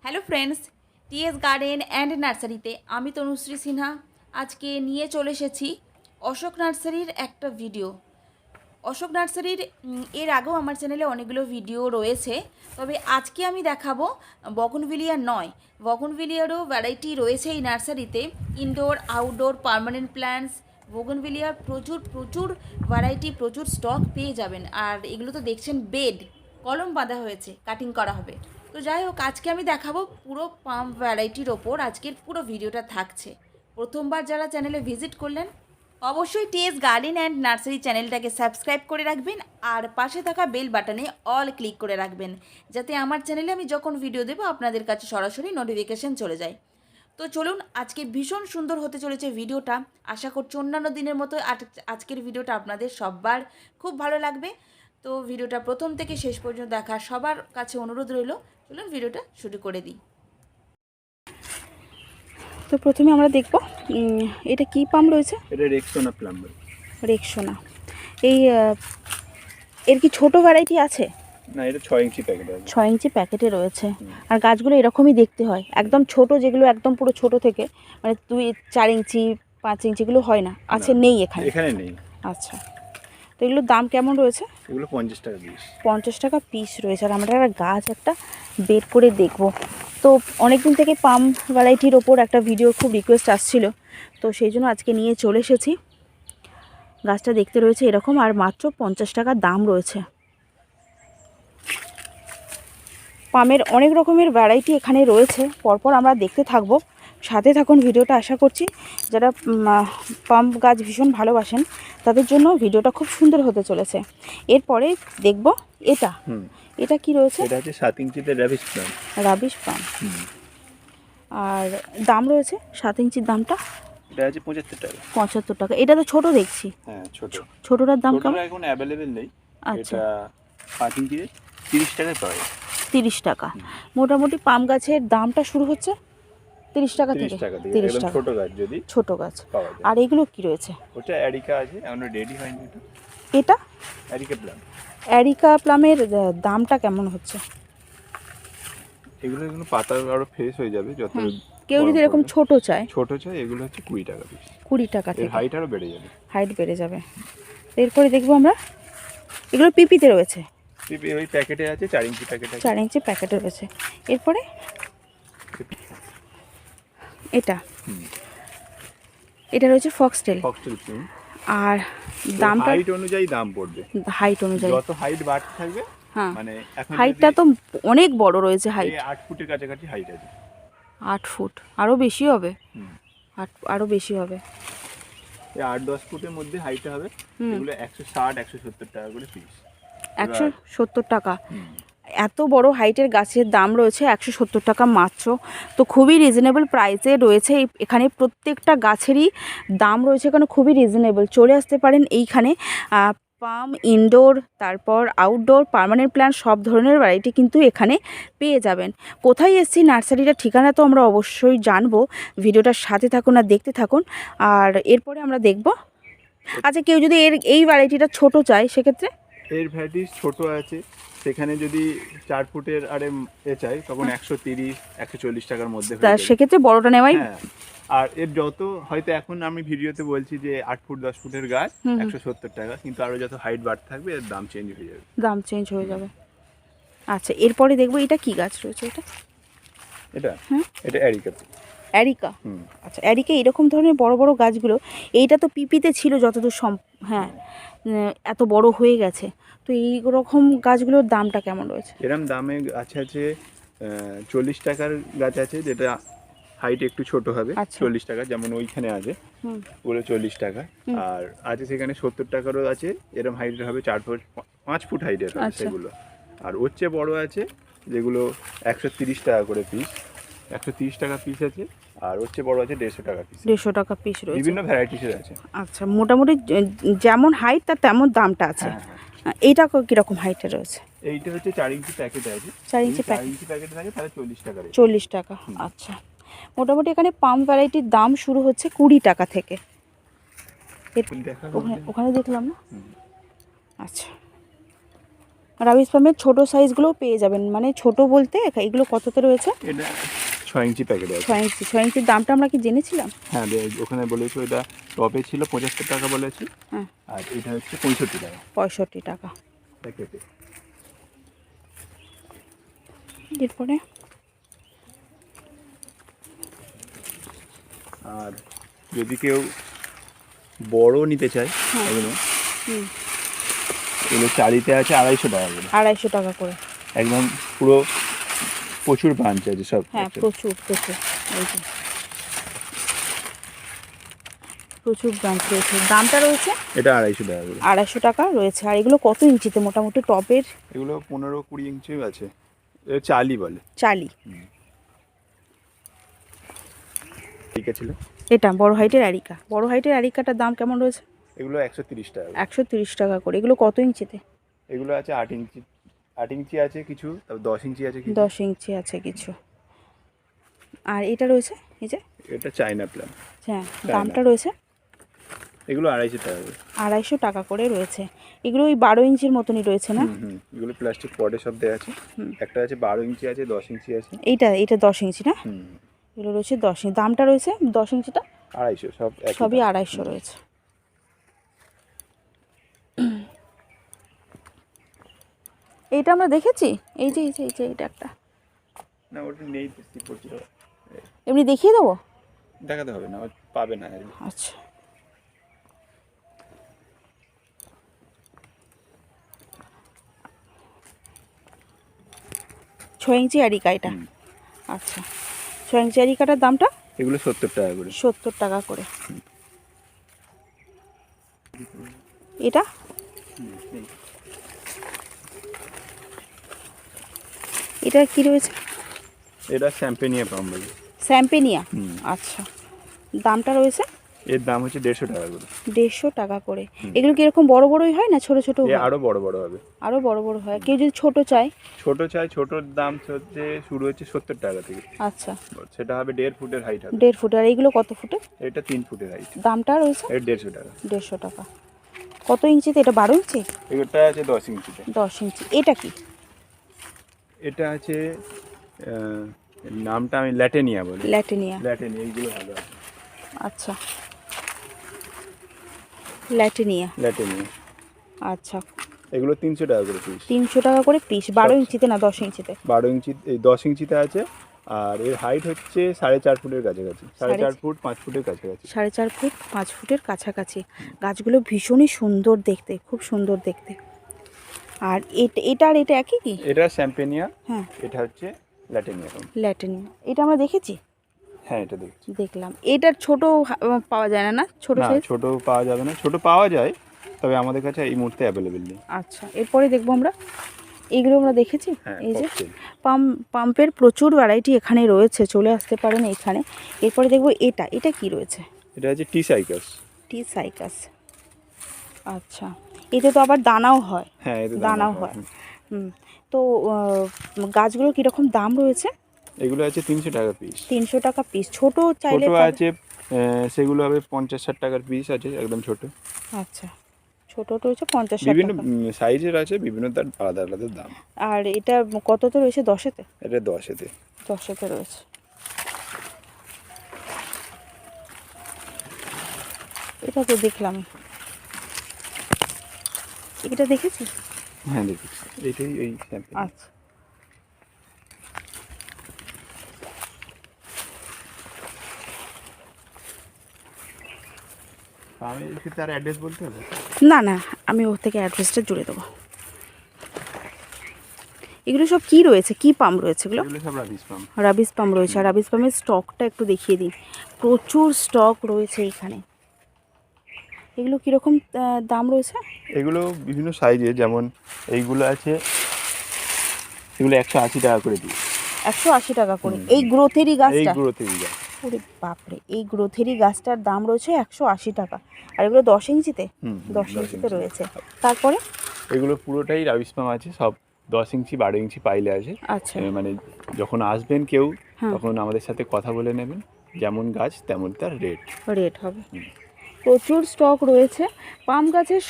Hello friends, TS garden and নার্সারিতে আমি তনুশ্রী সিনহা আজকে নিয়ে চলে এসেছি অশোক নার্সারির একটা ভিডিও। অশোক নার্সারির এর আগেও আমার চ্যানেলে অনেকগুলো ভিডিও রয়েছে, তবে আজকে আমি দেখাবো বগনভিলিয়ার নয়, বগনভিলিয়ারও ভ্যারাইটি রয়েছে এই নার্সারিতে। ইনডোর, আউটডোর, পার্মানেন্ট প্ল্যান্টস, বগনভিলিয়ার প্রচুর ভ্যারাইটি, প্রচুর স্টক পেয়ে যাবেন। আর এগুলো তো দেখছেন বেড, কলম বাঁধা হয়েছে, কাটিং করা হবে। তো যাই হোক, আজকে আমি দেখাবো পুরো পাম ভ্যারাইটির ওপর আজকের পুরো ভিডিওটা থাকছে। প্রথমবার যারা চ্যানেলে ভিজিট করলেন অবশ্যই টিএস গার্ডেন অ্যান্ড নার্সারি চ্যানেলটাকে সাবস্ক্রাইব করে রাখবেন আর পাশে থাকা বেল বাটনে অল ক্লিক করে রাখবেন, যাতে আমার চ্যানেলে আমি যখন ভিডিও দেবো আপনাদের কাছে সরাসরি নোটিফিকেশান চলে যায়। তো চলুন, আজকে ভীষণ সুন্দর হতে চলেছে ভিডিওটা। আশা করছি অন্যান্য দিনের মতো আজকের ভিডিওটা আপনাদের সবার খুব ভালো লাগবে। তো ভিডিওটা প্রথম থেকে শেষ পর্যন্ত দেখা সবার কাছে অনুরোধ রইল। চলুন ভিডিওটা শুরু করে দিই। তো প্রথমে আমরা দেখব এটা কি পাম রয়েছে। এটা রেক্সোনা প্লাম। রেক্সোনা, এই এর কি ছোট ভ্যারাইটি আছে? না, এটা 6 ইঞ্চি প্যাকেটে আছে। 6 ইঞ্চি প্যাকেটে রয়েছে। আর গাছগুলো এরকমই দেখতে হয়, একদম ছোট, যেগুলো একদম পুরো ছোট থেকে মানে 2-4 ইঞ্চি 5 ইঞ্চিগুলো হয় না, আছে নেই এখানে? এখানে নেই। আচ্ছা, তো এগুলোর দাম কেমন রয়েছে? এগুলো 50 টাকা পিস। 50 টাকা পিস রয়েছে। আর আমরা একটা গাছ একটা বের করে দেখব। তো অনেক দিন থেকে পাম ভ্যারাইটির ওপর একটা ভিডিওর খুব রিকোয়েস্ট আসছিল, তো সেই জন্য আজকে নিয়ে চলে এসেছি। গাছটা দেখতে রয়েছে এরকম, আর মাত্র 50 টাকা দাম রয়েছে। পামের অনেক রকমের ভ্যারাইটি এখানে রয়েছে, পরপর আমরা দেখতে থাকবো। সাথে থাকুন ভিডিওটা। আশা করছি যারা পাম গাছ ভীষণ ভালোবাসেন তাদের জন্য ভিডিওটা খুব সুন্দর হতে চলেছে। এরপরে দেখব এটা এটা কি রয়েছে? এটা হচ্ছে 7 ইঞ্চিতে রাবিশ প্লাম। রাবিশ পাম। আর দাম রয়েছে 7 ইঞ্চির দামটা? এটা আছে 75 টাকা। 75 টাকা। এটা তো ছোট দেখছি। হ্যাঁ, ছোট। ছোটটার দাম কেমন? এখন অ্যাভেলেবেল নেই। আচ্ছা, এটা 5 ইঞ্চিতে 30 টাকায় পাওয়া যায়। 30 টাকা। মোটামুটি পাম গাছের দামটা শুরু হচ্ছে 30 টাকা থেকে। 30 টাকা। ছোট গাছ যদি ছোট গাছ পাওয়া যায়। আর এগুলো কি রয়েছে? ওটা এরিকা আছে, এখনো রেডি হয়নি। এটা এরিকা প্লাম। এরিকা প্লামের দামটা কেমন হচ্ছে? এগুলো পাতা আরো ফ্রেশ হয়ে যাবে যত। কেউ যদি এরকম ছোট চায়, এগুলো হচ্ছে 20 টাকা পিস। 20 টাকা থেকে। হাইট আরো বেড়ে যাবে। হাইট বেড়ে যাবে। এরপরে দেখবো আমরা, এগুলো পিপিতে রয়েছে। পিপি ওই প্যাকেটে আছে, 4 ইঞ্চি প্যাকেটে আছে। 4 ইঞ্চি প্যাকেটে রয়েছে। এরপরে এটা এটা রয়েছে ফক্সটেল। আর দামটা হাইট অনুযায়ী দাম পড়বে। হাইট অনুযায়ী যত হাইট বাড়তে থাকবে। হ্যাঁ, মানে এখন হাইটটা তো অনেক বড় রয়েছে। হাইট 8 ফুটের কাছাকাছি হাইট আছে। 8 ফুট, আরও বেশি হবে। আরও বেশি হবে। এই 8-10 ফুটের মধ্যে হাইটটা হবে। এগুলো 160-170 টাকা করে পিস। 170 টাকা। এত বড় হাইটের গাছের দাম রয়েছে 170 টাকা মাত্র। তো খুবই রিজনেবল প্রাইসে রয়েছে এখানে। প্রত্যেকটা গাছেরই দাম রয়েছে এখানে খুবই রিজনেবল। চলে আসতে পারেন এইখানে। পাম ইনডোর, তারপর আউটডোর, পার্মানেন্ট প্ল্যান্ট, সব ধরনের ভ্যারাইটি কিন্তু এখানে পেয়ে যাবেন। কোথায় এসেছি, নার্সারিটার ঠিকানা তো আমরা অবশ্যই জানবো। ভিডিওটার সাথে থাকুন আর দেখতে থাকুন। আর এরপরে আমরা দেখব, আচ্ছা কেউ যদি এই ভ্যারাইটিটা ছোট চায় সেক্ষেত্রে? এর ভ্যারাইটি ছোট আছে, সেখানে যদি 4 ফুটের আরে চাই তখন 130-140 টাকার মধ্যে হয়ে যাবে। সেক্ষেত্রে বড়টা নেওয়াই। আর এর যত হয়তো এখন আমি ভিডিওতে বলছি যে 8 ফুট 10 ফুটের গাছ 170 টাকা, কিন্তু আরো যত হাইট বাড়তে থাকবে এর দাম চেঞ্জ হয়ে যাবে। আচ্ছা, এরপরে দেখবো এটা কি গাছ রয়েছে? এটা এরিকা। এরিকা। আচ্ছা, এরিকা এরকম ধরনের বড় বড় গাছগুলো, এইটা তো পিপিতে ছিল যতদূর হ্যাঁ, এত বড় হয়ে গেছে। তো এই রকম গাছগুলোর দামটা কেমন রয়েছে? এরকম দামে আছে 40 টাকার গাছ আছে, যেটা হাইট একটু ছোট হবে। 40 টাকা, যেমন ওইখানে আছে পুরো 40 টাকা। আর আছে সেখানে 70 টাকারও আছে, এরকম হাইটের হবে 4-5 ফুট হাইটের হবে সেগুলো। আর ওর চেয়ে বড় আছে যেগুলো 130 টাকা করে পিস। 130 টাকা পিস আছে। আর ওর চেয়ে বড় আছে 150 টাকা পিস। 150 টাকা পিস রয়েছে। বিভিন্ন ভ্যারাইটিসের আছে। আচ্ছা, মোটামুটি যেমন হাইট তার তেমন দামটা আছে। এইটা কীরকম হাইটের রয়েছে? এইটা হচ্ছে 4 ইঞ্চি প্যাকেটে আছে। 4 ইঞ্চি প্যাকেটে থাকে তাহলে 40 টাকা। 40 টাকা। আচ্ছা, মোটামুটি এখানে পাম ভ্যারাইটির দাম শুরু হচ্ছে 20 টাকা থেকে। ওখানে দেখলাম না। আচ্ছা, রাবিস পামের ছোট সাইজগুলোও পেয়ে যাবেন, মানে ছোট বলতে এগুলো কততে রয়েছে? এটা 6 ইঞ্চি প্যাকেট আছে। 6 ইঞ্চির দামটা আমরা কি জেনেছিলাম? হ্যাঁ, ওখানে বলেছো এটা টপে ছিল 75 টাকা বলেছি। হ্যাঁ, আর এটা হচ্ছে 65 টাকা। 65 টাকা প্যাকেটে। এরপরে আর যদি কেউ বড় নিতে চায় এগুলো, এগুলো চারিতে আছে 250 টাকা করে। 250 টাকা করে একদম পুরো প্রচুর ব্রাঞ্চ আছে সব। হ্যাঁ, প্রচুর প্রচুর, এই যে প্রচুর ব্রাঞ্চ রয়েছে। দামটা রয়েছে এটা 250 টাকা করে। 250 টাকা রয়েছে। আর এগুলো কত ইঞ্চিতে মোটামুটি টবের? এগুলো 15-20 ইঞ্চি আছে। এটা চালি বলে। চালি। ঠিক আছে। এটা বড় হাইটের আরিকা। বড় হাইটের আরিকাটার দাম কেমন রয়েছে? এগুলো 130 টাকা। 130 টাকা করে। এগুলো কত ইঞ্চিতে? এগুলো আছে 8 ইঞ্চি। 8 ইঞ্চি আছে কিছু, তারপর 10 ইঞ্চি আছে কিছু। 10 ইঞ্চি আছে কিছু। আর এটা রয়েছে এই যে, এটা চাইনা প্ল্যান। হ্যাঁ, দামটা রয়েছে? এগুলো 250 টাকা করে। 250 টাকা করে রয়েছে। এগুলো ওই 12 ইঞ্চির মতনই রয়েছে না? এগুলো প্লাস্টিক পটে সব দেওয়া আছে। একটা আছে 12 ইঞ্চি আছে, 10 ইঞ্চি আছে। এটা 10 ইঞ্চি না? এগুলো রয়েছে 10 ইঞ্চি। দামটা রয়েছে 10 ইঞ্চিটা 250, সবই 250 রয়েছে। এইটা আমরা দেখেছি, এই যে এটা একটা। না, ওটা নেই তো পড়ছিল। এমনি দেখিয়ে দেবো? দেখাতে হবে না, পাবে না। আচ্ছা, ছয় ইঞ্চি আরিকা এটা। আচ্ছা, 6 ইঞ্চি আরিকাটার দামটা? এগুলো 70 টাকা করে। 70 টাকা করে। এটা এটা কি রয়েছে? এটা স্যাম্পেনিয়া পাম বলে। স্যাম্পেনিয়া। আচ্ছা, দামটা রয়েছে? এর দাম হচ্ছে 150 টাকা করে। 150 টাকা করে। এগুলো কি এরকম বড় বড়ই হয় না ছোট ছোট হয়? আরো বড় বড় হবে। আরো বড় বড় হয়। কেউ যদি ছোট চায়? ছোটর দাম হচ্ছে শুরু হচ্ছে 70 টাকা থেকে। আচ্ছা, সেটা হবে 1.5 ফুটের হাইট হবে। 1.5 ফুট। আর এইগুলো কত ফুটের? এটা 3 ফুটের হাইট। দামটা রয়েছে? এটা 150 টাকা। 150 টাকা। কত ইঞ্চিতে? এটা 12 ইঞ্চি? এটা আছে 10 ইঞ্চিতে। 10 ইঞ্চি। এটা কি? এটা আছে নামটা আমি ল্যাটেনিয়া বলি। ল্যাটেনিয়া। এইগুলো ভালো আছে। আচ্ছা, ল্যাটেনিয়া। আচ্ছা, এগুলো 300 টাকা করে পিস। 300 টাকা করে পিস। 12 ইঞ্চিতে না 10 ইঞ্চিতে? 12 ইঞ্চি, এই 10 ইঞ্চিতে আছে। আর এর হাইট হচ্ছে 4.5 ফুটের কাছাকাছি। 4.5 ফুট 5 ফুটের কাছাকাছি। 4.5 ফুট 5 ফুটের কাছাকাছি। গাছগুলো ভীষণই সুন্দর দেখতে, খুব সুন্দর দেখতে। আর এটা আর এটা একই কি? এটা স্যাম্পেনিয়া। হ্যাঁ, এটা হচ্ছে ল্যাটেনিয়া। ল্যাটেনিয়া। এটা আমরা দেখেছি? হ্যাঁ, এটা দেখলাম। এটার ছোট পাওয়া যায় না? ছোট সাইজ? ছোট পাওয়া যাবে না। ছোট পাওয়া যায়, তবে আমাদের কাছে এই মুহূর্তে অ্যাভেলেবেল নেই। আচ্ছা, এরপরে দেখবো আমরা। এইগুলো আমরা দেখেছি। হ্যাঁ, এই যে পাম্পের প্রচুর ভ্যারাইটি এখানে রয়েছে, চলে আসতে পারেন এখানে। এরপরে দেখবো এটা কি রয়েছে? এটা হচ্ছে টি সাইকাস। আচ্ছা, এতে তো আবার দানাও হয়। হ্যাঁ, এতে দানাও হয়। তো গাছগুলোর কীরকম দাম রয়েছে? এগুলো আছে 300 টাকা পিস। 300 টাকা পিস। ছোট চাইলে আছে, সেগুলো হবে 50-60 টাকার পিস আছে, একদম ছোট। আচ্ছা, ছোটটা রয়েছে 50-60 টাকা। বিভিন্ন সাইজের আছে, বিভিন্ন তার আলাদা আলাদা দাম। আর এটা কততে রয়েছে? 10-এতে? এটা 10-এতে। 10-এতে রয়েছে। এটা তো দেখলাম। এটা দেখেছি? হ্যাঁ, দেখেছি। এইটাই এই স্যাম্পল। আচ্ছা, আমি কি তার অ্যাড্রেস বলতে হবে? না, আমি ওর থেকে অ্যাড্রেসটা জুড়ে দেবো। এগুলো সব কি রয়েছে? কি পাম্প রয়েছে এগুলো? সব রাবিস পাম্প রয়েছে। আর রাবিস পাম্পের স্টকটা একটু দেখিয়ে দিন। প্রচুর স্টক রয়েছে এখানে। এগুলো কীরকম দাম রয়েছে? এগুলো বিভিন্ন সাইজে, যেমন এইগুলো আছে, এগুলো 180 টাকা করে দিই। 180 টাকা করে। এই গ্রোথেরই গাছটা? ওরে বাপরে, এই গ্রোথেরই গাছটার দাম রয়েছে 180 টাকা। আর এগুলো 10 ইঞ্চিতে? 10 ইঞ্চিতে রয়েছে। তারপরে এগুলো পুরোটাই রাবিস পাম আছে, সব 10 ইঞ্চি 12 ইঞ্চি পাইলে আছে। আচ্ছা, মানে যখন আসবেন কেউ, তখন আমাদের সাথে কথা বলে নেবেন, যেমন গাছ তেমন তার রেট হবে। প্রচুর স্টক রয়েছে। পাম গাছের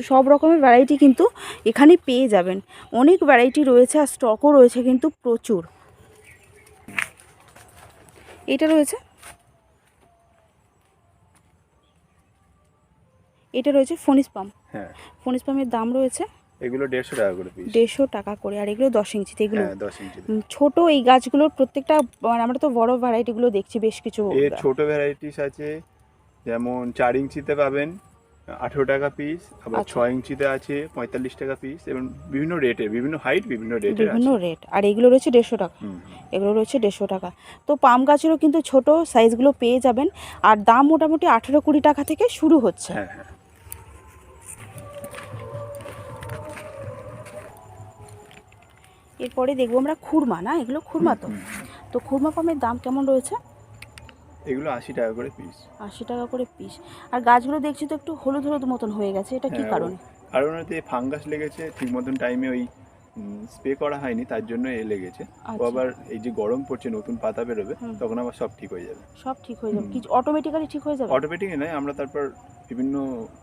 সব রকমের ভ্যারাইটি কিন্তু এখানে পেয়ে যাবেন। অনেক ভ্যারাইটি রয়েছে আর স্টকও রয়েছে কিন্তু প্রচুর। এটা রয়েছে, এটা রয়েছে ফনিস পাম। হ্যাঁ, ফনিস পামের দাম রয়েছে এগুলো 150 টাকা করে পিস। 150 টাকা করে। আর এগুলো 10 ইঞ্চিতে। এগুলো হ্যাঁ 10 ইঞ্চি। ছোট এই গাছগুলোর প্রত্যেকটা, মানে আমরা তো বড় ভ্যারাইটিগুলো দেখছি বেশ কিছু। এর ছোট ভ্যারাইটিস আছে, যেমন 4 ইঞ্চিতে পাবেন 18 টাকা পিস, আবার 6 ইঞ্চিতে আছে 45 টাকা পিস, এবং বিভিন্ন রেটে, বিভিন্ন হাইট, বিভিন্ন রেটের আছে। বিভিন্ন রেট। আর এগুলো রয়েছে 150 টাকা। এগুলো রয়েছে 150 টাকা। তো পাম গাছেরও কিন্তু ছোট সাইজগুলো পেয়ে যাবেন। আর দাম মোটামুটি 18-20 টাকা থেকে শুরু হচ্ছে। হ্যাঁ হ্যাঁ। এরপরে দেখবো আমরা খুরমা, না এগুলো খুরমা তো। তো খুরমা পামের দাম কেমন রয়েছে? এগুলো 80 টাকা করে পিস। 80 টাকা করে পিস। আর গাছগুলো দেখছি তো একটু হলুদ হলুদ মতন হয়ে গেছে, এটা কি কারণ? কারণ ওতে ফাঙ্গাস লেগেছে, ঠিক মতন টাইমে ওই স্প্রে করা হয়নি, তার জন্য লেগেছে। ও আবার এই যে গরম পড়ছে, নতুন পাতা বেরোবে, তখন আবার সব ঠিক হয়ে যাবে। সব ঠিক হয়ে যাবে? কি অটোমেটিক্যালি ঠিক হয়ে যাবে? অটোমেটিকই নয়, আমরা তারপর বিভিন্ন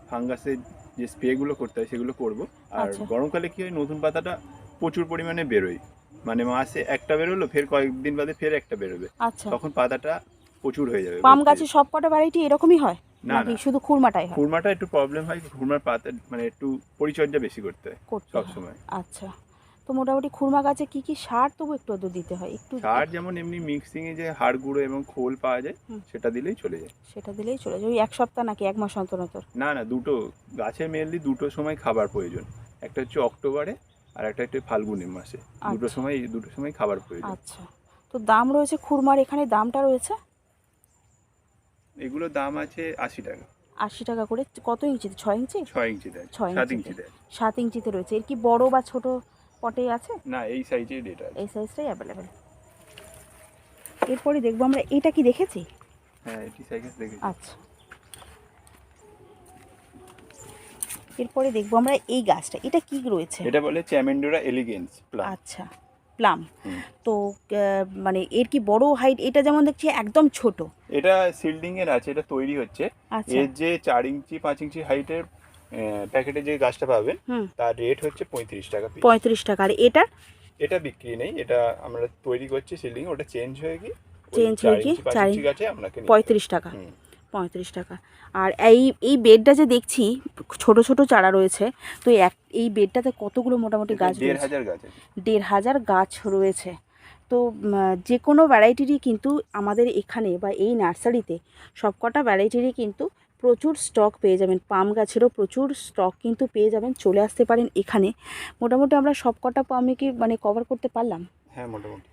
ফাঙ্গাসের যে স্প্রেগুলো করতে হয় সেগুলো করব। আর গরমকালে কি হয়, নতুন পাতাটা প্রচুর পরিমাণে বেরোয়, মানে মাসে একটা বেরোলো, ফের কয়েকদিন বাদে ফের একটা বেরোবে, তখন পাতাটা প্রচুর হয়ে যাবে। পাম গাছে সব কটা ভ্যারাইটি এরকমই হয় না, নাকি শুধু খুরমাটাই হয়? খুরমাটা একটু প্রবলেম হয়, খুরমার পাতা মানে একটু পরিচর্যা বেশি করতে হয় সব সময়। আচ্ছা, তো মোটামুটি খুরমা গাছে কি কি সার তবু একটু দিতে হয়? একটু সার যেমন এমনি মিক্সিং এ যে হাড় গুঁড়ো এবং খোল পাওয়া যায়, সেটা দিলেই চলে যায়। সেটা দিলেই চলে যায়? ওই এক সপ্তাহ নাকি এক মাস অন্তর অন্তর? না না, দুটো গাছের মেনলি দুটো সময় খাবার প্রয়োজন। একটা হচ্ছে অক্টোবরে, আর একটা হচ্ছে ফাল্গুন মাসে। দুটো সময় খাবার প্রয়োজন। আচ্ছা, তো দাম রয়েছে খুরমার, এখানে দামটা রয়েছে? এগুলো দাম আছে 80 টাকা। 80 টাকা করে। কত ইঞ্চিতে? 6 ইঞ্চি? 6 ইঞ্চিতে, 7 ইঞ্চিতে। 7 ইঞ্চিতে রয়েছে। এর কি বড় বা ছোট পটে আছে? না, এই সাইজের এটা আছে। এই সাইজটাই অ্যাভেলেবেল। এরপরে দেখবো আমরা, এটা কি দেখেছি? হ্যাঁ, এটি সাইজ দেখেছি। আচ্ছা, এরপরে দেখবো আমরা এই গাছটা, এটা কি রয়েছে? এটা বলে চ্যামেন্ডোরা এলিগেন্স প্লাম। আচ্ছা, প্লাম। তো মানে এর কি বড় হাইট? এটা যেমন দেখছি একদম ছোট। এটা সিল্ডিং এর আছে, এটা তৈরি হচ্ছে। এর যে 4 ইঞ্চি 5 ইঞ্চি হাইটের প্যাকেটে যে গাছটা পাবেন, তার রেট হচ্ছে 35 টাকা পিস। 35 টাকা। আর এটা বিক্রি নেই, এটা আমরা তৈরি করছি সিল্ডিং, ওটা চেঞ্জ হয়ে গিয়ে 4 ইঞ্চি গাছে আপনাকে 35 টাকা। 35 টাকা। আর এই বেডটা যে দেখছি ছোট ছোট চারা রয়েছে, তো এই বেডটাতে কতগুলো মোটামুটি গাছ রয়েছে? 1500 গাছ আছে। 1500 গাছ রয়েছে। তো যে কোনো ভ্যারাইটিরই কিন্তু আমাদের এখানে বা এই নার্সারিতে সবকটা ভ্যারাইটিরই কিন্তু প্রচুর স্টক পেয়ে যাবেন। পাম গাছেরও প্রচুর স্টক কিন্তু পেয়ে যাবেন, চলে আসতে পারেন এখানে। মোটামুটি আমরা সবকটা পামে কি মানে কভার করতে পারলাম? হ্যাঁ, মোটামুটি।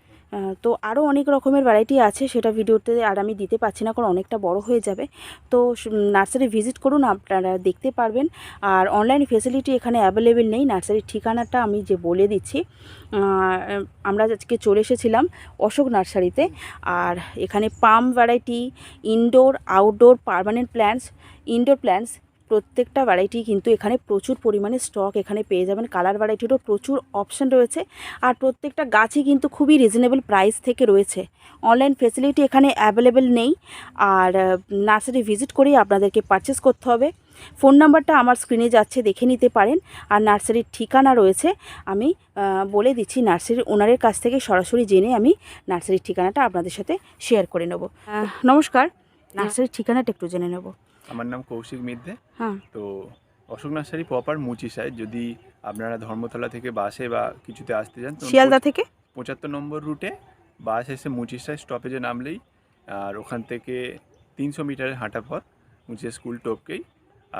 তো আরও অনেক রকমের ভ্যারাইটি আছে, সেটা ভিডিওতে আর আমি দিতে পারছি না, কারণ অনেকটা বড় হয়ে যাবে। তো নার্সারি ভিজিট করুন, আপনারা দেখতে পারবেন। আর অনলাইন ফেসিলিটি এখানে অ্যাভেলেবেল নেই। নার্সারির ঠিকানাটা আমি যে বলে দিচ্ছি, আমরা আজকে চলে এসেছিলাম অশোক নার্সারিতে। আর এখানে palm variety, indoor outdoor permanent plants, indoor plants প্রত্যেকটা ভ্যারাইটি কিন্তু এখানে প্রচুর পরিমাণে স্টক এখানে পেয়ে যাবেন। কালার ভ্যারাইটিরও প্রচুর অপশান রয়েছে। আর প্রত্যেকটা গাছই কিন্তু খুবই রিজনেবল প্রাইস থেকে রয়েছে। অনলাইন ফেসিলিটি এখানে অ্যাভেলেবেল নেই। আর নার্সারি ভিজিট করেই আপনাদেরকে পারচেস করতে হবে। ফোন নাম্বারটা আমার স্ক্রিনে যাচ্ছে, দেখে নিতে পারেন। আর নার্সারির ঠিকানা রয়েছে, আমি বলে দিচ্ছি। নার্সারির ওনারের কাছ থেকে সরাসরি জেনে আমি নার্সারির ঠিকানাটা আপনাদের সাথে শেয়ার করে নেব। নমস্কার, নার্সারির ঠিকানাটা একটু জেনে নেব। আমার নাম কৌশিক মিদ্দে। হ্যাঁ, তো অশোক নার্সারি প্রপার মুচিশায়। যদি আপনারা ধর্মতলা থেকে বাসে বা কিছুতে আসতে চান, শিয়ালদা থেকে 75 নম্বর রুটে বাস এসে মুচিশায় স্টপেজে নামলেই, আর ওখান থেকে 300 মিটারের হাঁটা পথ মুচিশা স্কুল টপকেই,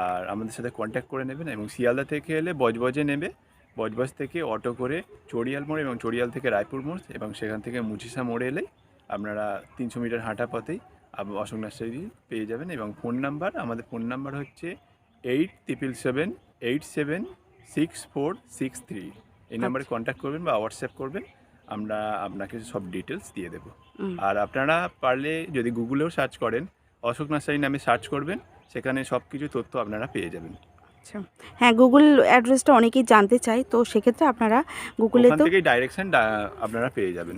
আর আমাদের সাথে কন্ট্যাক্ট করে নেবেন। এবং শিয়ালদা থেকে এলে বজবজে নেবে, বজবজ থেকে অটো করে চড়িয়াল মোড়, এবং চড়িয়াল থেকে রায়পুর মোড়, এবং সেখান থেকে মুচিশা মোড়ে এলেই আপনারা 300 মিটার হাঁটা পথেই অশোক নার্সারি পেয়ে যাবেন। এবং আমাদের ফোন নাম্বার হচ্ছে 8777876463। এই নাম্বারে কন্ট্যাক্ট করবেন বা হোয়াটসঅ্যাপ করবেন, আমরা আপনাকে সব ডিটেলস দিয়ে দেবো। আর আপনারা পারলে যদি গুগলেও সার্চ করেন, অশোক নার্সারি নামে সার্চ করবেন, সেখানে সব কিছু তথ্য আপনারা পেয়ে যাবেন। আচ্ছা, হ্যাঁ, গুগল অ্যাড্রেসটা অনেকেই জানতে চায়, তো সেক্ষেত্রে আপনারা গুগলে ওখান থেকেই ডাইরেকশন আপনারা পেয়ে যাবেন।